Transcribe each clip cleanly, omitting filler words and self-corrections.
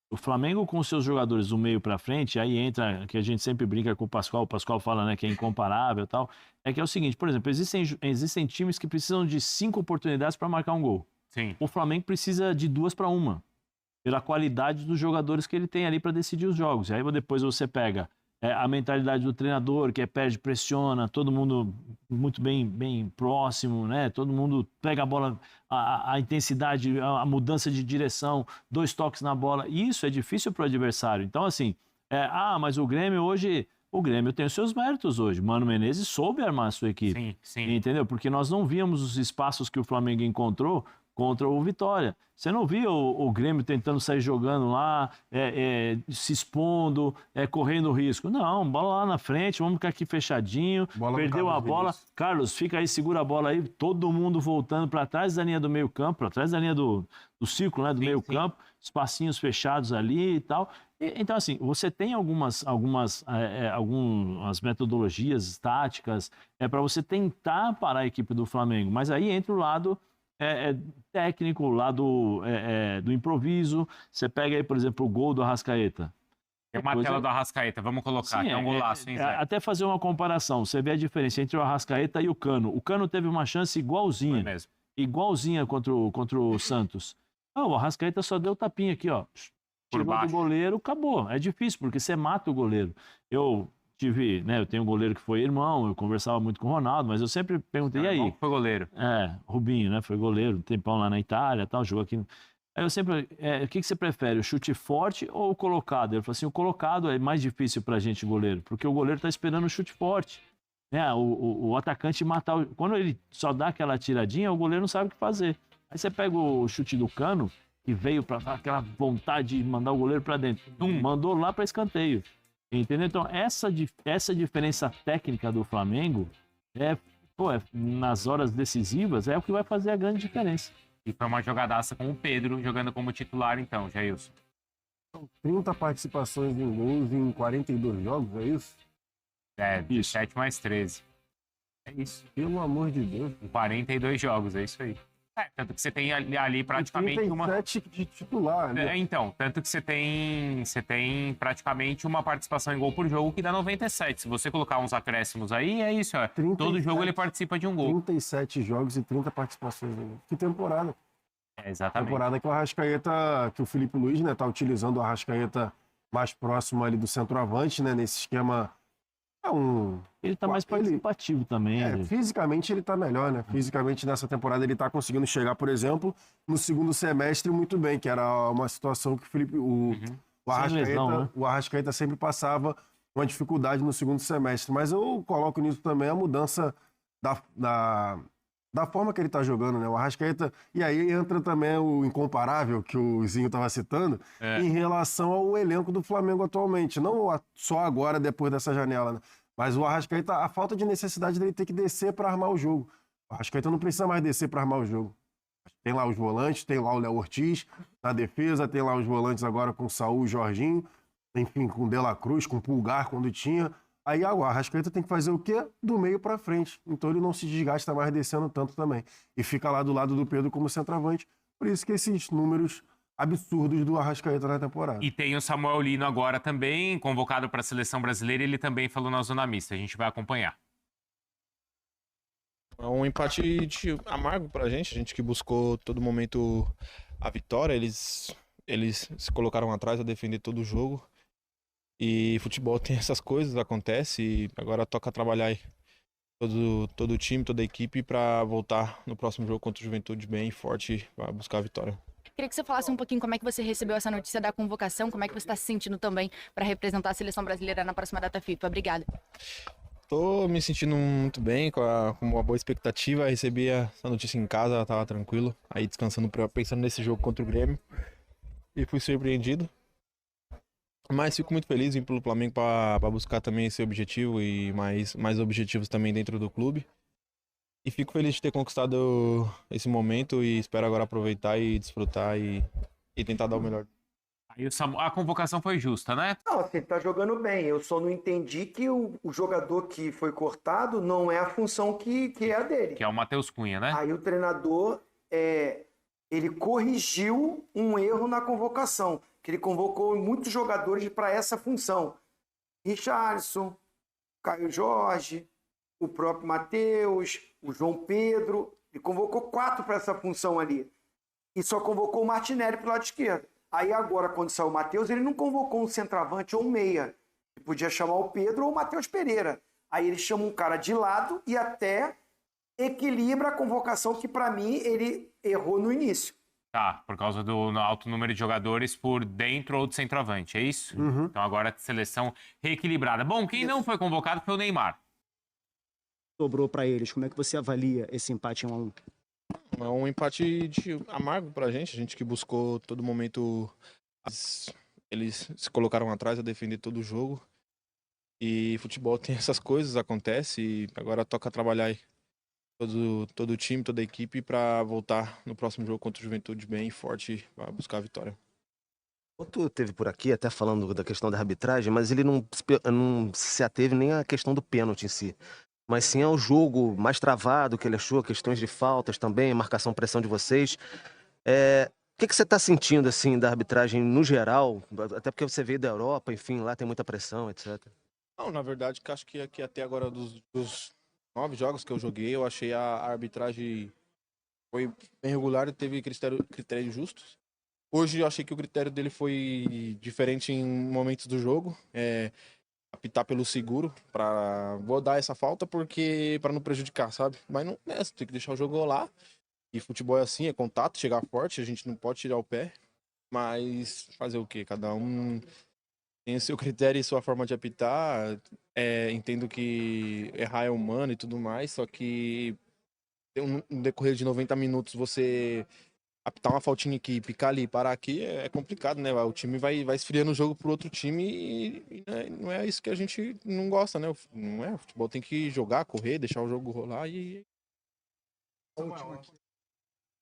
O Flamengo com seus jogadores do meio para frente, aí entra, que a gente sempre brinca com o Pascoal fala, né, que é incomparável e tal, é que é o seguinte, por exemplo, existem times que precisam de 5 oportunidades para marcar um gol. Sim. O Flamengo precisa de 2 para 1, pela qualidade dos jogadores que ele tem ali para decidir os jogos. E aí depois você pega a mentalidade do treinador, que é perde, pressiona, todo mundo muito bem próximo, né? Todo mundo pega a bola, a intensidade, a mudança de direção, 2 toques na bola. E isso é difícil para o adversário. Então, assim, mas o Grêmio hoje... O Grêmio tem os seus méritos hoje. Mano Menezes soube armar a sua equipe. Sim, sim. Entendeu? Porque nós não víamos os espaços que o Flamengo encontrou contra o Vitória. Você não via o Grêmio tentando sair jogando lá, se expondo, correndo risco. Não, bola lá na frente, vamos ficar aqui fechadinho. Perdeu a bola. Carlos, fica aí, segura a bola aí. Todo mundo voltando para trás da linha do meio campo, para trás da linha do círculo, né, do meio campo. Espacinhos fechados ali e tal. Então, assim, você tem algumas metodologias táticas para você tentar parar a equipe do Flamengo, mas aí entra o lado técnico, o lado do improviso. Você pega aí, por exemplo, o gol do Arrascaeta. É uma tela do Arrascaeta, vamos colocar, Sim, é um golaço, hein, Zé? Até fazer uma comparação, você vê a diferença entre o Arrascaeta e o Cano. O Cano teve uma chance igualzinha contra o Santos. O Arrascaeta só deu tapinha aqui, ó. Tirou do goleiro, acabou. É difícil, porque você mata o goleiro. Eu tenho um goleiro que foi irmão, eu conversava muito com o Ronaldo, mas eu sempre perguntei, e aí? Foi goleiro. Rubinho, né? Foi goleiro, um tempão lá na Itália, tal, jogou aqui. Aí eu sempre, o que você prefere, o chute forte ou o colocado? Ele falou assim, o colocado é mais difícil pra gente, goleiro, porque o goleiro tá esperando o chute forte. O atacante matar, quando ele só dá aquela tiradinha, o goleiro não sabe o que fazer. Aí você pega o chute do Cano, que veio para aquela vontade de mandar o goleiro para dentro. Mandou lá para escanteio. Entendeu? Então, essa diferença técnica do Flamengo nas horas decisivas é o que vai fazer a grande diferença. E foi uma jogadaça com o Pedro jogando como titular, então, Jailson. 30 participações em gols em 42 jogos, é isso? 17 mais 13. É isso. Pelo amor de Deus. 42 jogos, é isso aí. Tanto que você tem ali praticamente 37 de titular, né? Então, tanto que você tem praticamente uma participação em gol por jogo que dá 97. Se você colocar uns acréscimos aí, é isso, ó. 37, todo jogo ele participa de um gol. 37 jogos e 30 participações. Que temporada. Exatamente. Temporada que o Arrascaeta, que o Felipe Luiz, né, tá utilizando o Arrascaeta mais próximo ali do centroavante, né, nesse esquema. Ele tá mais participativo também. Fisicamente ele tá melhor, né? Fisicamente nessa temporada ele tá conseguindo chegar, por exemplo, no segundo semestre muito bem, que era uma situação que o Arrascaeta sempre passava uma dificuldade no segundo semestre. Mas eu coloco nisso também a mudança da forma que ele tá jogando, né? O Arrascaeta, e aí entra também o incomparável que o Zinho tava citando, em relação ao elenco do Flamengo atualmente. Não só agora, depois dessa janela, né? Mas o Arrascaeta, a falta de necessidade dele ter que descer para armar o jogo. O Arrascaeta não precisa mais descer para armar o jogo. Tem lá os volantes, tem lá o Léo Ortiz na defesa, tem lá os volantes agora com o Saúl e Jorginho, enfim, com o De La Cruz, com o Pulgar quando tinha. Aí o Arrascaeta tem que fazer o quê? Do meio para frente. Então ele não se desgasta mais descendo tanto também. E fica lá do lado do Pedro como centroavante. Por isso que esses números absurdos do Arrascaeta na temporada. E tem o Samuel Lino agora também, convocado para a Seleção Brasileira, ele também falou na zona mista. A gente vai acompanhar. É um empate amargo pra gente, a gente que buscou todo momento a vitória, eles se colocaram atrás a defender todo o jogo. E futebol tem essas coisas, acontece, e agora toca trabalhar aí todo o time, toda a equipe para voltar no próximo jogo contra o Juventude bem forte para buscar a vitória. Queria que você falasse um pouquinho como é que você recebeu essa notícia da convocação, como é que você está se sentindo também para representar a seleção brasileira na próxima data FIFA. Obrigada. Tô me sentindo muito bem, com uma boa expectativa. Recebi essa notícia em casa, tava tranquilo, aí descansando, pensando nesse jogo contra o Grêmio. E fui surpreendido. Mas fico muito feliz em ir pelo Flamengo para buscar também esse objetivo e mais objetivos também dentro do clube. E fico feliz de ter conquistado esse momento e espero agora aproveitar e desfrutar e tentar dar o melhor. Aí a convocação foi justa, né? Não, assim, tá jogando bem. Eu só não entendi que o jogador que foi cortado não é a função que é a dele. Que é o Matheus Cunha, né? Aí o treinador, ele corrigiu um erro na convocação. que ele convocou muitos jogadores para essa função. Richarlison, Caio Jorge, o próprio Matheus, o João Pedro. Ele convocou 4 para essa função ali. E só convocou o Martinelli para o lado esquerdo. Aí agora, quando saiu o Matheus, ele não convocou um centroavante ou um meia. Ele podia chamar o Pedro ou o Matheus Pereira. Aí ele chama um cara de lado e até equilibra a convocação que, para mim, ele errou no início. Tá, por causa do alto número de jogadores por dentro ou de centroavante, é isso? Então agora a seleção reequilibrada. Bom, quem não foi convocado foi o Neymar. Sobrou para eles. Como é que você avalia esse empate em 1-1? É um empate amargo pra gente. A gente que buscou todo momento. Eles se colocaram atrás a defender todo o jogo. E futebol tem essas coisas, acontece. E agora toca trabalhar aí todo o time, toda a equipe para voltar no próximo jogo contra o Juventude bem forte para buscar a vitória. O Otto teve por aqui, até falando da questão da arbitragem, mas ele não se ateve nem à questão do pênalti em si. Mas sim ao jogo mais travado que ele achou, questões de faltas também, marcação, pressão de vocês. O que você está sentindo assim da arbitragem no geral? Até porque você veio da Europa, enfim, lá tem muita pressão, etc. Não, na verdade, que acho que aqui até agora dos 9 jogos que eu joguei, eu achei a arbitragem foi bem regular e teve critérios justos. Hoje eu achei que o critério dele foi diferente em momentos do jogo. Apitar pelo seguro, vou dar essa falta porque para não prejudicar, sabe? Mas não é, você tem que deixar o jogo rolar. E futebol é assim, é contato, chegar forte, a gente não pode tirar o pé. Mas fazer o quê? Cada um tem o seu critério e sua forma de apitar. Entendo que errar é humano e tudo mais, só que no decorrer de 90 minutos você apitar uma faltinha aqui, picar ali, parar aqui, é complicado, né? O time vai esfriando o jogo pro outro time e não é isso que a gente não gosta, né? Não é, o futebol tem que jogar, correr, deixar o jogo rolar e...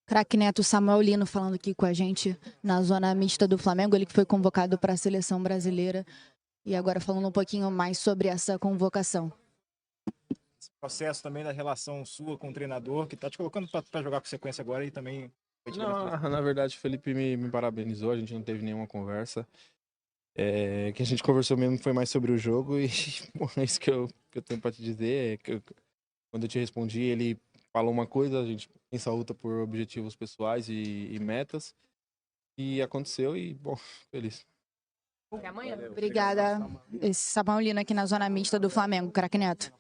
Craque Neto, Samuel Lino falando aqui com a gente na zona mista do Flamengo, ele que foi convocado para a seleção brasileira e agora falando um pouquinho mais sobre essa convocação. Esse processo também da relação sua com o treinador, que está te colocando para jogar com sequência agora e também... Não, na verdade o Felipe me parabenizou, a gente não teve nenhuma conversa. Que a gente conversou mesmo foi mais sobre o jogo e bom, é isso que eu tenho para te dizer. Quando eu te respondi, ele falou uma coisa, a gente pensa outra por objetivos pessoais e metas. E aconteceu e, bom, feliz. Até amanhã. Obrigada. Esse Samuel Lino aqui na zona mista do Flamengo, Craque Neto.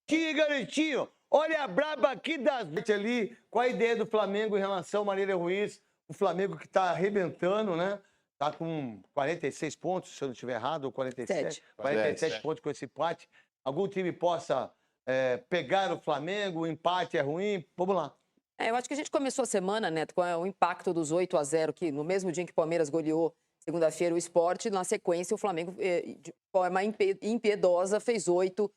Que garantinho! Olha a braba aqui das ali, com a ideia do Flamengo em relação ao Marília Ruiz. O Flamengo que está arrebentando, né? Tá com 46 pontos, se eu não estiver errado, ou 47. 47 pontos com esse empate. Algum time possa pegar o Flamengo, o empate é ruim? Vamos lá. Eu acho que a gente começou a semana, Neto, com o impacto dos 8-0, que no mesmo dia em que o Palmeiras goleou, segunda-feira, o Sport, na sequência o Flamengo, de forma impiedosa, fez 8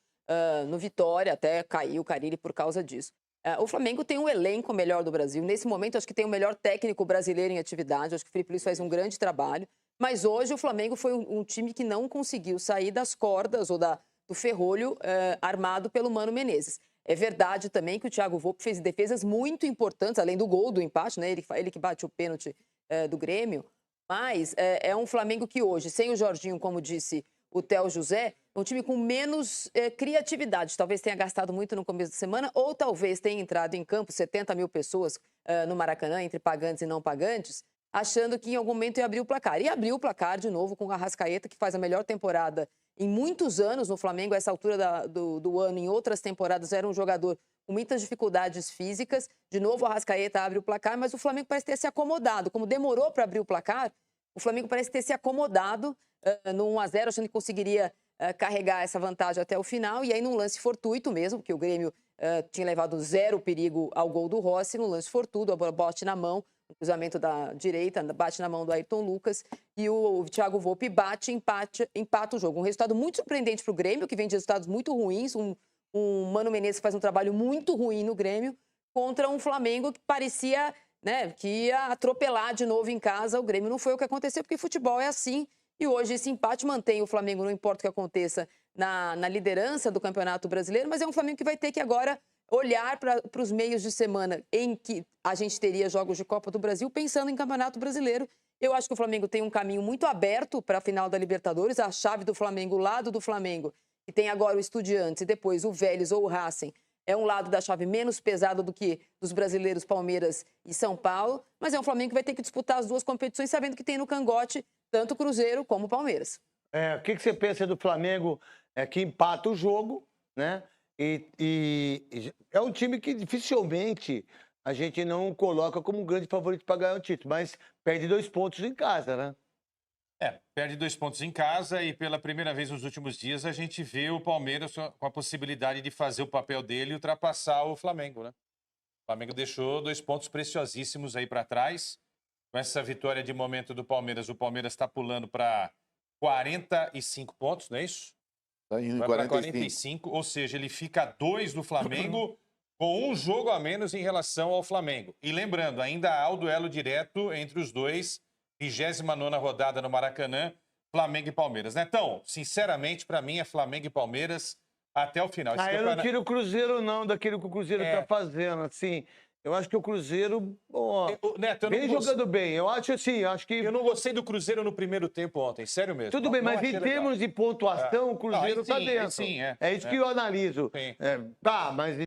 no Vitória, até caiu o Carille por causa disso. O Flamengo tem um elenco melhor do Brasil. Nesse momento, acho que tem o melhor técnico brasileiro em atividade. Acho que o Felipe Luiz faz um grande trabalho. Mas hoje o Flamengo foi um time que não conseguiu sair das cordas ou do ferrolho armado pelo Mano Menezes. É verdade também que o Thiago Volpi fez defesas muito importantes, além do gol do empate, né? Ele que bate o pênalti do Grêmio. Mas é um Flamengo que hoje, sem o Jorginho, como disse o Theo José, é um time com menos criatividade. Talvez tenha gastado muito no começo da semana, ou talvez tenha entrado em campo 70 mil pessoas no Maracanã, entre pagantes e não pagantes, achando que em algum momento ia abrir o placar. E abriu o placar de novo com o Arrascaeta, que faz a melhor temporada em muitos anos no Flamengo. A essa altura do ano, em outras temporadas, era um jogador com muitas dificuldades físicas. De novo, o Arrascaeta abre o placar, mas o Flamengo parece ter se acomodado. Como demorou para abrir o placar, o Flamengo parece ter se acomodado no 1-0, achando que conseguiria carregar essa vantagem até o final. E aí, num lance fortuito mesmo, porque o Grêmio tinha levado 0 perigo ao gol do Rossi, no lance fortuito, a bola bate na mão, o cruzamento da direita, bate na mão do Ayrton Lucas, e o Thiago Volpi empata o jogo. Um resultado muito surpreendente para o Grêmio, que vem de resultados muito ruins, um Mano Menezes que faz um trabalho muito ruim no Grêmio, contra um Flamengo que parecia, né, que ia atropelar de novo em casa. O Grêmio não foi o que aconteceu, porque futebol é assim. E hoje esse empate mantém o Flamengo, não importa o que aconteça, na liderança do Campeonato Brasileiro, mas é um Flamengo que vai ter que agora olhar para os meios de semana em que a gente teria jogos de Copa do Brasil, pensando em Campeonato Brasileiro. Eu acho que o Flamengo tem um caminho muito aberto para a final da Libertadores, a chave do Flamengo, o lado do Flamengo, que tem agora o Estudiantes e depois o Vélez ou o Racing, é um lado da chave menos pesado do que dos brasileiros Palmeiras e São Paulo, mas é um Flamengo que vai ter que disputar as duas competições, sabendo que tem no cangote tanto o Cruzeiro como o Palmeiras. O que você pensa do Flamengo que empata o jogo, né? E é um time que dificilmente a gente não coloca como um grande favorito para ganhar o título, mas perde 2 pontos em casa, né? Perde 2 pontos em casa e pela primeira vez nos últimos dias a gente vê o Palmeiras com a possibilidade de fazer o papel dele e ultrapassar o Flamengo, né? O Flamengo deixou 2 pontos preciosíssimos aí para trás. Com essa vitória de momento do Palmeiras, o Palmeiras está pulando para 45 pontos, não é isso? Tá indo em Vai para 45. 45, ou seja, ele fica a 2 do Flamengo com um jogo a menos em relação ao Flamengo. E lembrando, ainda há o duelo direto entre os dois, 29ª rodada no Maracanã, Flamengo e Palmeiras. Netão, sinceramente, para mim é Flamengo e Palmeiras até o final. Eu não tiro o Cruzeiro não, daquilo que o Cruzeiro tá fazendo, assim. Eu acho que o Cruzeiro, Neto, vem jogando bem. Eu acho assim, que... Eu não gostei do Cruzeiro no primeiro tempo ontem, sério mesmo. Tudo bem, mas em termos de pontuação, o Cruzeiro tá dentro. É isso que eu analiso. Mas...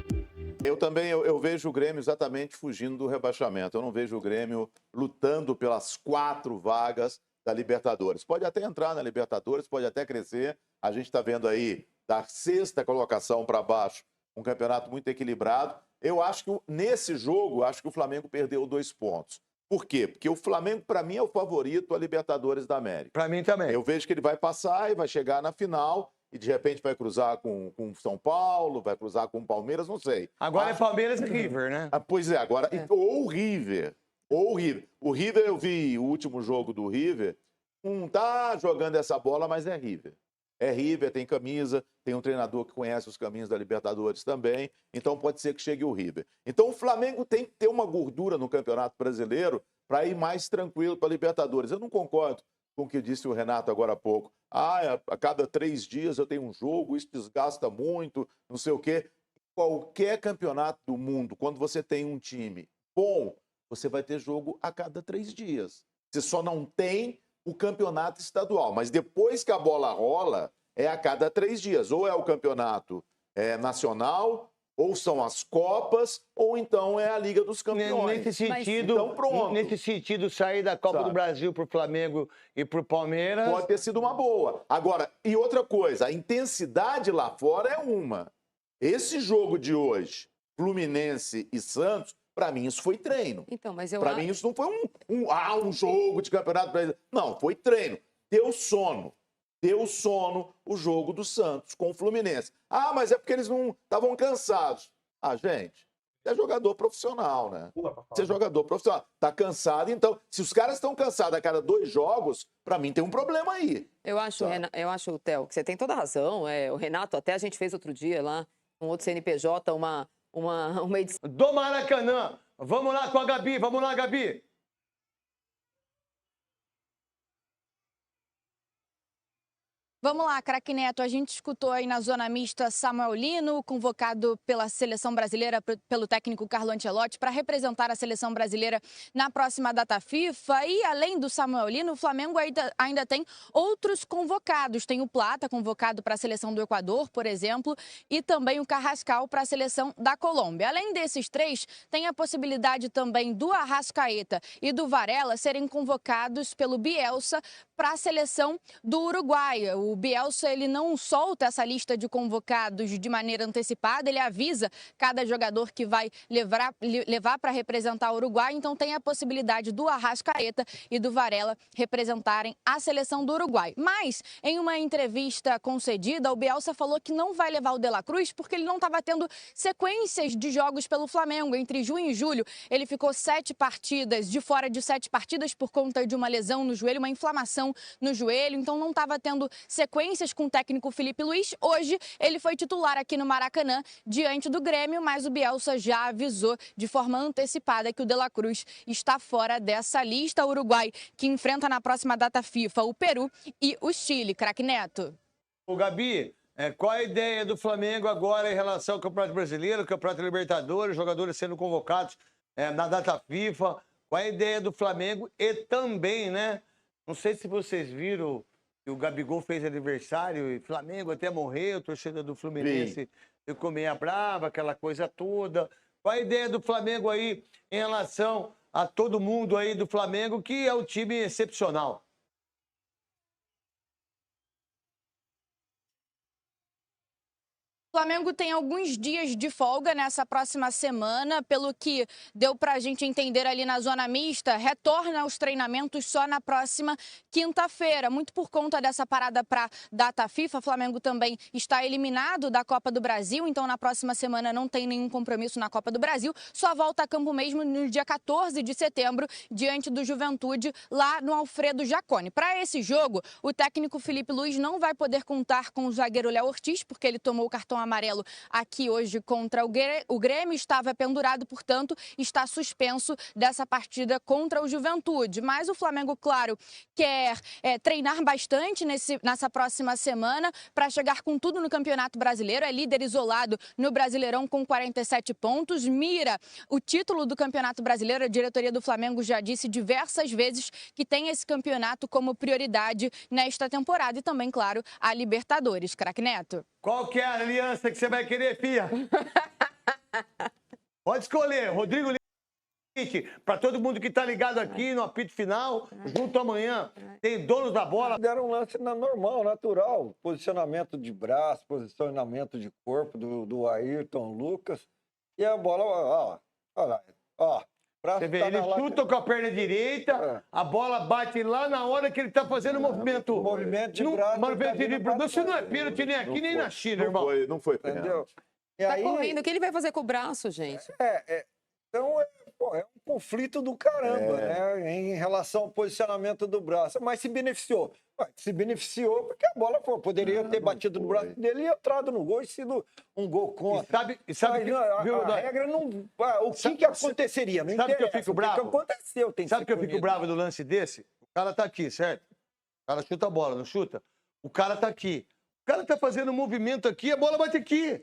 Eu também eu vejo o Grêmio exatamente fugindo do rebaixamento. Eu não vejo o Grêmio lutando pelas 4 vagas da Libertadores. Pode até entrar na Libertadores, pode até crescer. A gente está vendo aí da 6ª colocação para baixo um campeonato muito equilibrado. Eu acho que nesse jogo, acho que o Flamengo perdeu 2 pontos. Por quê? Porque o Flamengo, para mim, é o favorito a Libertadores da América. Para mim também. Eu vejo que ele vai passar e vai chegar na final e, de repente, vai cruzar com São Paulo, vai cruzar com o Palmeiras, não sei. Agora é Palmeiras e River, né? Pois é, agora... Ou o River. Ou o River. O River, eu vi o último jogo do River, não tá jogando essa bola, mas é River. É River, tem camisa, tem um treinador que conhece os caminhos da Libertadores também, então pode ser que chegue o River. Então o Flamengo tem que ter uma gordura no Campeonato Brasileiro para ir mais tranquilo para a Libertadores. Eu não concordo com o que disse o Renato agora há pouco. A cada 3 dias eu tenho um jogo, isso desgasta muito, não sei o quê. Qualquer campeonato do mundo, quando você tem um time bom, você vai ter jogo a cada 3 dias. Você só não tem o campeonato estadual, mas depois que a bola rola, é a cada 3 dias. Ou é o campeonato nacional, ou são as Copas, ou então é a Liga dos Campeões. Nesse sentido, sair da Copa do Brasil para o Flamengo e para o Palmeiras... Pode ter sido uma boa. Agora, e outra coisa, a intensidade lá fora é uma. Esse jogo de hoje, Fluminense e Santos, para mim isso foi treino. Então, mas para mim isso não foi um jogo de campeonato brasileiro. Não, foi treino. Deu sono o jogo do Santos com o Fluminense. Mas é porque eles não estavam cansados. Gente, é jogador profissional, né? Você é jogador profissional. Tá cansado, então, se os caras estão cansados a cada 2 jogos, para mim tem um problema aí. Eu acho, Theo, que você tem toda a razão. O Renato, até a gente fez outro dia lá, com outro CNPJ, uma edição do Maracanã. Vamos lá com a Gabi, vamos lá, Gabi. Vamos lá, craque Neto, a gente escutou aí na zona mista Samuel Lino, convocado pela seleção brasileira, pelo técnico Carlo Ancelotti, para representar a seleção brasileira na próxima data FIFA. E além do Samuel Lino, o Flamengo ainda tem outros convocados. Tem o Plata, convocado para a seleção do Equador, por exemplo, e também o Carrascal para a seleção da Colômbia. Além desses 3, tem a possibilidade também do Arrascaeta e do Varela serem convocados pelo Bielsa para a seleção do Uruguai. O Bielsa, ele não solta essa lista de convocados de maneira antecipada, ele avisa cada jogador que vai levar para representar o Uruguai, então tem a possibilidade do Arrascaeta e do Varela representarem a seleção do Uruguai. Mas, em uma entrevista concedida, o Bielsa falou que não vai levar o De La Cruz porque ele não estava tendo sequências de jogos pelo Flamengo. Entre junho e julho, ele ficou 7 partidas, de fora de 7 partidas por conta de uma lesão no joelho, uma inflamação no joelho, então não estava tendo sequências com o técnico Felipe Luiz. Hoje ele foi titular aqui no Maracanã diante do Grêmio, mas o Bielsa já avisou de forma antecipada que o De La Cruz está fora dessa lista. O Uruguai que enfrenta na próxima data FIFA o Peru e o Chile. Craque Neto. Ô Gabi, Qual a ideia do Flamengo agora em relação ao Campeonato Brasileiro, Campeonato Libertadores, jogadores sendo convocados na data FIFA? Qual a ideia do Flamengo? E também, né? Não sei se vocês viram que o Gabigol fez aniversário e Flamengo até morreu, torcida do Fluminense ficou meio brava, aquela coisa toda. Qual a ideia do Flamengo aí em relação a todo mundo aí do Flamengo, que é um time excepcional? O Flamengo tem alguns dias de folga nessa próxima semana, pelo que deu para a gente entender ali na zona mista, retorna aos treinamentos só na próxima quinta-feira, muito por conta dessa parada para data FIFA. O Flamengo também está eliminado da Copa do Brasil, então na próxima semana não tem nenhum compromisso na Copa do Brasil, só volta a campo mesmo no dia 14 de setembro, diante do Juventude, lá no Alfredo Jaconi. Para esse jogo, o técnico Felipe Luiz não vai poder contar com o zagueiro Léo Ortiz, porque ele tomou o cartão amarelo aqui hoje contra o Grêmio, estava pendurado, portanto, está suspenso dessa partida contra o Juventude. Mas o Flamengo, claro, quer treinar bastante nessa próxima semana para chegar com tudo no Campeonato Brasileiro. É líder isolado no Brasileirão com 47 pontos, mira o título do Campeonato Brasileiro. A diretoria do Flamengo já disse diversas vezes que tem esse campeonato como prioridade nesta temporada e também, claro, a Libertadores. Craque Neto. Qual que é a aliança que você vai querer, filha? Pode escolher, Rodrigo Leite, para todo mundo que está ligado aqui no apito final, junto amanhã, tem donos da bola. Deram um lance normal, natural, posicionamento de braço, posicionamento de corpo do Ayrton Lucas, e a bola, ó. Você vê, ele chuta com a perna direita, a bola bate lá na hora que ele tá fazendo o movimento. Movimento de braço. Isso não é pênalti nem aqui, nem na China, irmão. Não foi pênalti. Entendeu? E Tá aí, correndo, o que ele vai fazer com o braço, gente? Então, é um conflito do caramba, né? Em relação ao posicionamento do braço. Mas se beneficiou. Se beneficiou porque a bola poderia ter batido no braço dele e entrado no gol e sido um gol contra. E sabe que, a regra não... O que aconteceria? Não sabe que eu fico bravo? O que aconteceu tem Sabe que eu fico bravo do lance desse? O cara tá aqui, certo? O cara chuta a bola, não chuta? O cara tá aqui. O cara tá fazendo um movimento aqui, a bola bate aqui.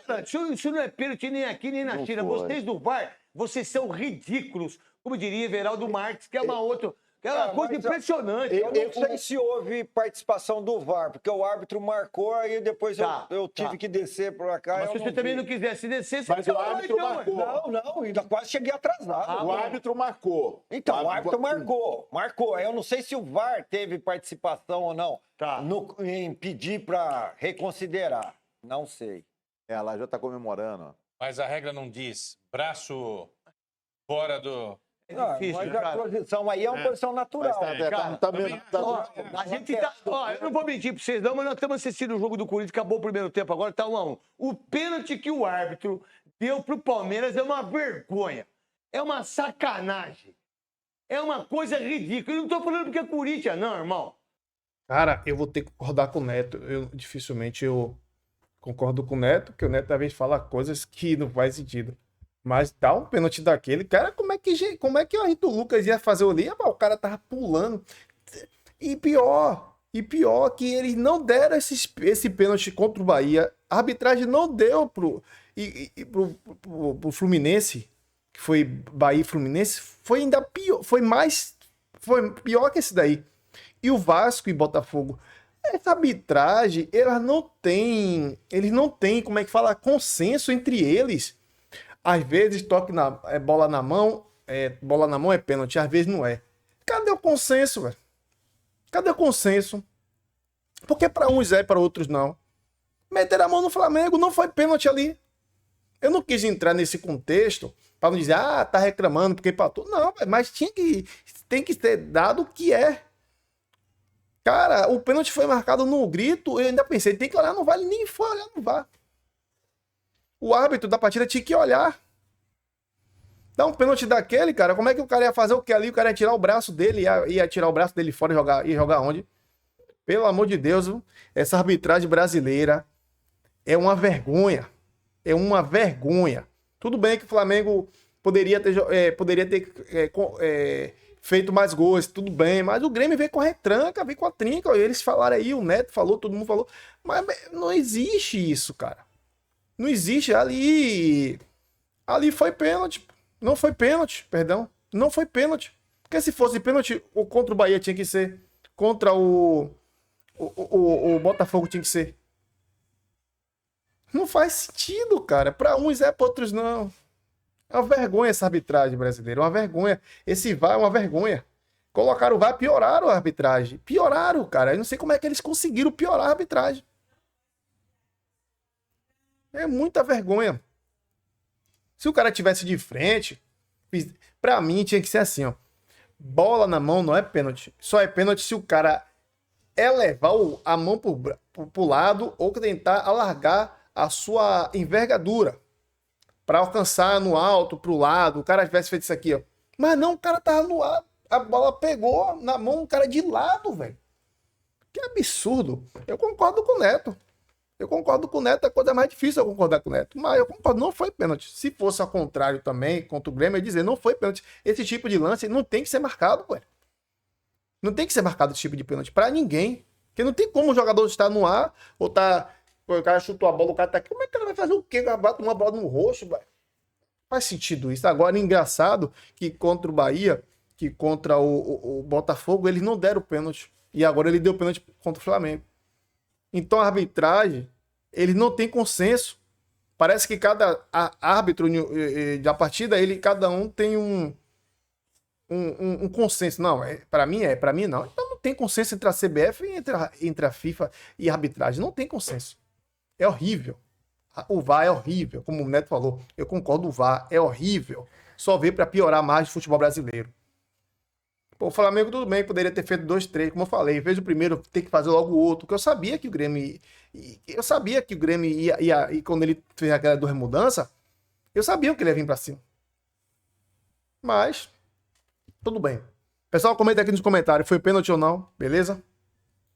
Cara, isso não é pênalti nem aqui, nem na China. Vocês do VAR, vocês são ridículos. Como diria Everaldo Marques, que é uma outra... É uma coisa impressionante. Eu não sei se houve participação do VAR, porque o árbitro marcou, aí depois eu tive que descer pra cá. Mas se você também não quisesse descer, você Mas o árbitro marcou. Não, ainda quase cheguei atrasado. O árbitro marcou. Então, o árbitro marcou. Eu não sei se o VAR teve participação ou não em pedir pra reconsiderar. Não sei. Ela já tá comemorando. Mas a regra não diz braço fora do... Mas a posição aí é uma posição natural. A gente tá... eu não vou mentir pra vocês não, mas nós estamos assistindo o jogo do Corinthians, acabou o primeiro tempo, agora tá 1-1. O pênalti que o árbitro deu pro Palmeiras é uma vergonha. É uma sacanagem. É uma coisa ridícula. Eu não tô falando porque é Corinthians, não, irmão. Cara, eu vou ter que concordar com o Neto. Dificilmente eu concordo com o Neto, porque o Neto às vezes fala coisas que não faz sentido. Mas dá um pênalti daquele, cara, como é que o Ayrton Lucas ia fazer ali? O cara tava pulando. E pior que eles não deram esse pênalti contra o Bahia. A arbitragem não deu pro Fluminense, que foi Bahia e Fluminense, foi ainda pior, foi pior que esse daí. E o Vasco e Botafogo. Essa arbitragem, eles não têm, como é que fala, consenso entre eles. Às vezes toque bola na mão é pênalti, às vezes não é. Cadê o consenso, velho? Cadê o consenso? Porque para uns é, para outros não. Meter a mão no Flamengo não foi pênalti ali. Eu não quis entrar nesse contexto para não dizer, tá reclamando porque empatou. Não, mas tem que ter dado o que é. Cara, o pênalti foi marcado no grito, eu ainda pensei, tem que olhar, não vale, nem foi olhar, não vá. O árbitro da partida tinha que olhar. Dá um pênalti daquele, cara. Como é que o cara ia fazer o que ali? O cara ia tirar o braço dele, ia tirar o braço dele fora e jogar onde? Pelo amor de Deus, essa arbitragem brasileira é uma vergonha. É uma vergonha. Tudo bem que o Flamengo poderia ter feito mais gols, tudo bem, mas o Grêmio veio com a retranca, veio com a trinca, eles falaram aí, o Neto falou, todo mundo falou, mas não existe isso, cara. Não existe, ali foi pênalti, não foi pênalti, perdão, não foi pênalti, porque se fosse pênalti, contra o Bahia tinha que ser, contra o Botafogo tinha que ser. Não faz sentido, cara, para uns é, para outros não. É uma vergonha essa arbitragem brasileira, uma vergonha. Esse VAR é uma vergonha. Colocaram o VAR, pioraram a arbitragem. Pioraram, cara. Eu não sei como é que eles conseguiram piorar a arbitragem. É muita vergonha. Se o cara tivesse de frente, pra mim tinha que ser assim, ó. Bola na mão não é pênalti. Só é pênalti se o cara elevar a mão pro lado ou tentar alargar a sua envergadura para alcançar no alto, pro lado, o cara tivesse feito isso aqui, ó. Mas não, o cara tava no ar, a bola pegou na mão, o cara de lado, velho. Que absurdo. Eu concordo com o Neto. É a coisa mais difícil eu concordar com o Neto. Mas eu concordo, não foi pênalti. Se fosse ao contrário também, contra o Grêmio, eu ia dizer, não foi pênalti. Esse tipo de lance não tem que ser marcado, velho. Não tem que ser marcado esse tipo de pênalti pra ninguém. Porque não tem como o jogador estar no ar, ou tá... O cara chutou a bola, o cara tá aqui. Como é que ele vai fazer o quê? Bate uma bola no rosto, velho. Faz sentido isso. Agora, engraçado que contra o Bahia, que contra o Botafogo, eles não deram pênalti. E agora ele deu pênalti contra o Flamengo. Então a arbitragem, eles não têm consenso. Parece que cada árbitro da partida, cada um tem um consenso. Não, para mim não. Então não tem consenso entre a CBF e entre a FIFA e a arbitragem. Não tem consenso. É horrível. O VAR é horrível, como o Neto falou. Eu concordo, o VAR é horrível. Só veio para piorar mais o futebol brasileiro. Pô, o Flamengo tudo bem, poderia ter feito 2-3, como eu falei. Em vez do primeiro, ter que fazer logo o outro. Porque eu sabia que o Grêmio ia, e quando ele fez aquela duas mudanças, eu sabia que ele ia vir para cima. Mas, tudo bem. Pessoal, comenta aqui nos comentários, foi pênalti ou não, beleza?